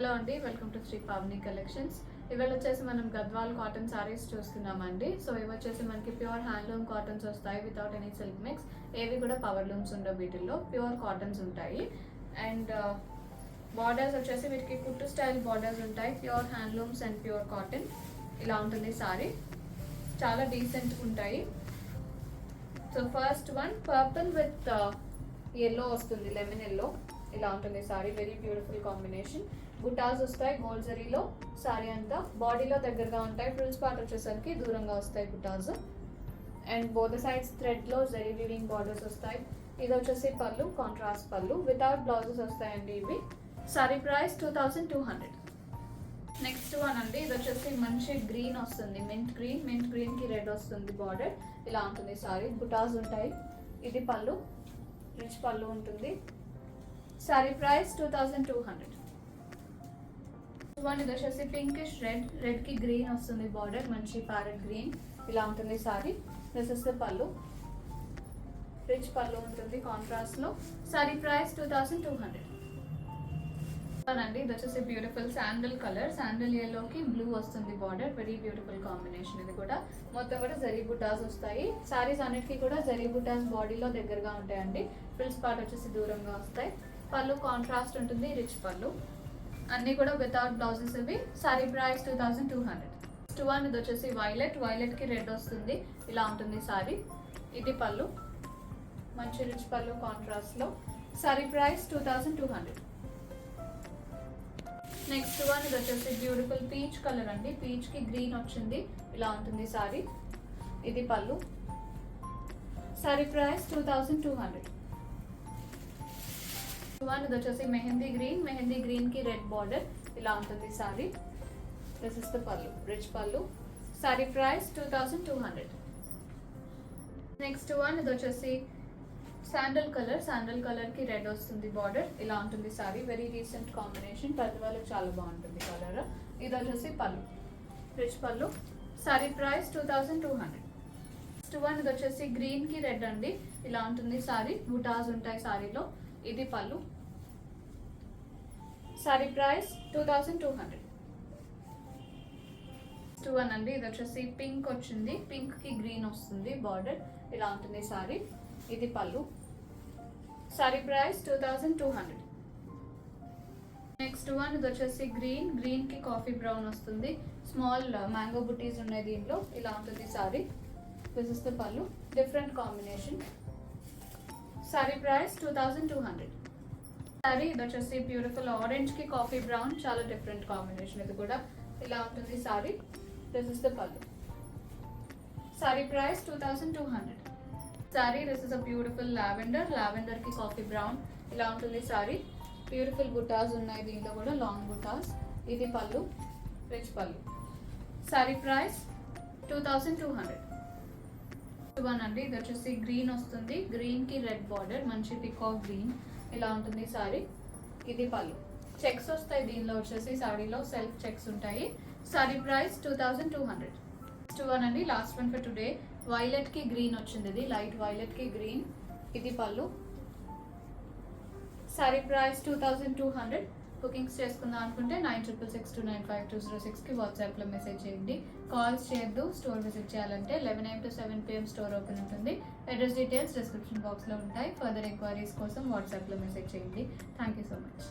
Hello అండి, welcome to Sri Pavani collections. ఇవాళ వచ్చేసి మనం గద్వాల్ కాటన్ సారీస్ చూస్తున్నామండి. సో ఇవి వచ్చేసి మనకి ప్యూర్ హ్యాండ్లూమ్ కాటన్స్ వస్తాయి వితౌట్ ఎనీ సిల్క్ మిక్స్. ఏవి కూడా పవర్ లూమ్స్ ఉండవు, వీటిల్లో ప్యూర్ కాటన్స్ ఉంటాయి. అండ్ బార్డర్స్ వచ్చేసి వీటికి కుట్టు స్టైల్ బార్డర్స్ ఉంటాయి. Pure handlooms and pure cotton ఇలా ఉంటుంది సారీ. చాలా డీసెంట్ ఉంటాయి. So first one purple with yellow వస్తుంది, లెమన్ ఎల్లో. ఇలా ఉంటుంది సారీ, వెరీ బ్యూటిఫుల్ కాంబినేషన్. బుటాస్ వస్తాయి గోల్డ్ జరీలో. సారీ అంతా బాడీలో దగ్గరగా ఉంటాయి, ఫ్రిల్స్ పార్ట్ వచ్చేసరికి దూరంగా వస్తాయి బుటాస్. అండ్ బోత్ సైడ్స్ థ్రెడ్లో జరీ వీవింగ్ బార్డర్స్ వస్తాయి. ఇది వచ్చేసి పళ్ళు, కాంట్రాస్ట్ పళ్ళు వితౌట్ బ్లౌజెస్ వస్తాయండి ఇవి. Sorry price 2200. నెక్స్ట్ వన్ అండి, ఇది వచ్చేసి మంచి గ్రీన్ వస్తుంది, మింట్ గ్రీన్ కి రెడ్ వస్తుంది బార్డర్. ఇలా ఉంటుంది సారీ, బుటాస్ ఉంటాయి. ఇది పళ్ళు, రిచ్ పళ్ళు ఉంటుంది. Sorry price 2200. వన్ ఇది వచ్చేసి పింకిష్ రెడ్ కి గ్రీన్ వస్తుంది బార్డర్, మంచి ప్యారెట్ గ్రీన్. ఇలా ఉంటుంది సారీ. దిస్ ఇస్ ద పళ్ళు, రిచ్ పళ్ళు ఉంటుంది కాంట్రాస్ట్ లో. సారీ ప్రైస్ 2200 అండి. ఇది వచ్చేసి బ్యూటిఫుల్ శాండల్ కలర్, శాండల్ ఎల్లోకి బ్లూ వస్తుంది బార్డర్. Very beautiful combination. ఇది కూడా మొత్తం కూడా జరీ బుటాస్ వస్తాయి. సారీస్ అన్నిటికీ కూడా జరీ బుటాస్ బాడీలో దగ్గరగా ఉంటాయండి. ఫ్రిల్స్ పార్ట్ వచ్చేసి దూరంగా వస్తాయి. పళ్ళు కాంట్రాస్ట్ ఉంటుంది, రిచ్ పళ్ళు. అన్నీ కూడా వితౌట్ బ్లౌజెస్ ఇవి. Sorry price 2200. నెక్స్ట్ వన్ ఇది వచ్చేసి వైలెట్ కి రెడ్ వస్తుంది. ఇలా ఉంటుంది సారీ. ఇది పళ్ళు, మంచి రిచ్ పళ్ళు కాంట్రాస్ట్ లో. Sorry price 2200. నెక్స్ట్ వన్ ఇది వచ్చేసి బ్యూటిఫుల్ పీచ్ కలర్ అండి, పీచ్ కి గ్రీన్ వచ్చింది. ఇలా ఉంటుంది సారీ. ఇది పళ్ళు. Sorry price 2200. వన్ ఇది వచ్చేసి మెహందీ గ్రీన్ కి రెడ్ బార్డర్. ఇలా ఉంటుంది సారీ. దిస్ ఇస్ ద పళ్ళు, రిచ్ పళ్ళు. Sorry price 2200. నెక్స్ట్ వన్ ఇది వచ్చేసి శాండల్ కలర్ కి రెడ్ వస్తుంది బార్డర్. ఇలా ఉంటుంది సారీ. వెరీ రీసెంట్ కాంబినేషన్, ప్రతి వాళ్ళకి చాలా బాగుంటుంది కలర్. ఇది వచ్చేసి పళ్ళు, రిచ్ పళ్ళు. Sorry price 2200. నెక్స్ట్ వన్ ఇది వచ్చేసి గ్రీన్ కి రెడ్ అండి. ఇలా ఉంటుంది సారీ. బుటాస్ ఉంటాయి సారీలో. ఇది పళ్ళు. Sorry price 2200. నెక్స్ట్ వన్ అండి, ఇది వచ్చేసి పింక్ వచ్చింది, పింక్ కి గ్రీన్ వస్తుంది బార్డర్. ఇలా ఉంటుంది సారీ. ఇది పళ్ళు. Sorry price 2200. నెక్స్ట్ వన్ ఇది వచ్చేసి గ్రీన్ కి కాఫీ బ్రౌన్ వస్తుంది. స్మాల్ మ్యాంగో బుటీస్ ఉన్నాయి దీంట్లో. ఇలా ఉంటుంది సారీ. దిస్ ఇస్ ద పళ్ళు, different combination. Sorry price 2200. Sorry ఇది వచ్చేసి బ్యూటిఫుల్ ఆరెంజ్ కి కాఫీ బ్రౌన్, చాలా డిఫరెంట్ కాంబినేషన్. ఇది కూడా ఇలా ఉంటుంది సారీ. దిస్ ఇస్ ద పళ్ళు. Sorry price 2200. Sorry this is a beautiful lavender కి కాఫీ బ్రౌన్. ఇలా ఉంటుంది సారీ. బ్యూటిఫుల్ బుటాస్ ఉన్నాయి దీంట్లో కూడా, లాంగ్ బుటాస్. ఇది పళ్ళు, రిచ్ పళ్ళు. Sorry price 2200. వన్ అండి, ఇది వచ్చేసి గ్రీన్ వస్తుంది, గ్రీన్ కి రెడ్ బార్డర్, మంచి పికాక్ గ్రీన్. ఇలా ఉంటుంది సారీ. ఇది పళ్ళు. చెక్స్ వస్తాయి దీనిలో వచ్చేసి, సారీలో సెల్ఫ్ చెక్స్ ఉంటాయి. Sorry price 2200. నెక్స్ట్ వన్ అండి, last one for today. Violet కి గ్రీన్ వచ్చింది, ఇది లైట్ వైలెట్ కి గ్రీన్. ఇది పళ్ళు. Sorry price 2200. బుకింగ్స్ చేసుకుందాం అనుకుంటే 9666295206కి వాట్సాప్లో మెసేజ్ చేయండి. కాల్స్ చేయొద్దు. స్టోర్ విజిట్ చేయాలంటే 11 AM to 7 PM store open ఉంటుంది. అడ్రస్ డీటెయిల్స్ డిస్క్రిప్షన్ బాక్స్లో ఉంటాయి. ఫర్దర్ ఎంక్వైరీస్ కోసం వాట్సాప్లో మెసేజ్ చేయండి. Thank you so much.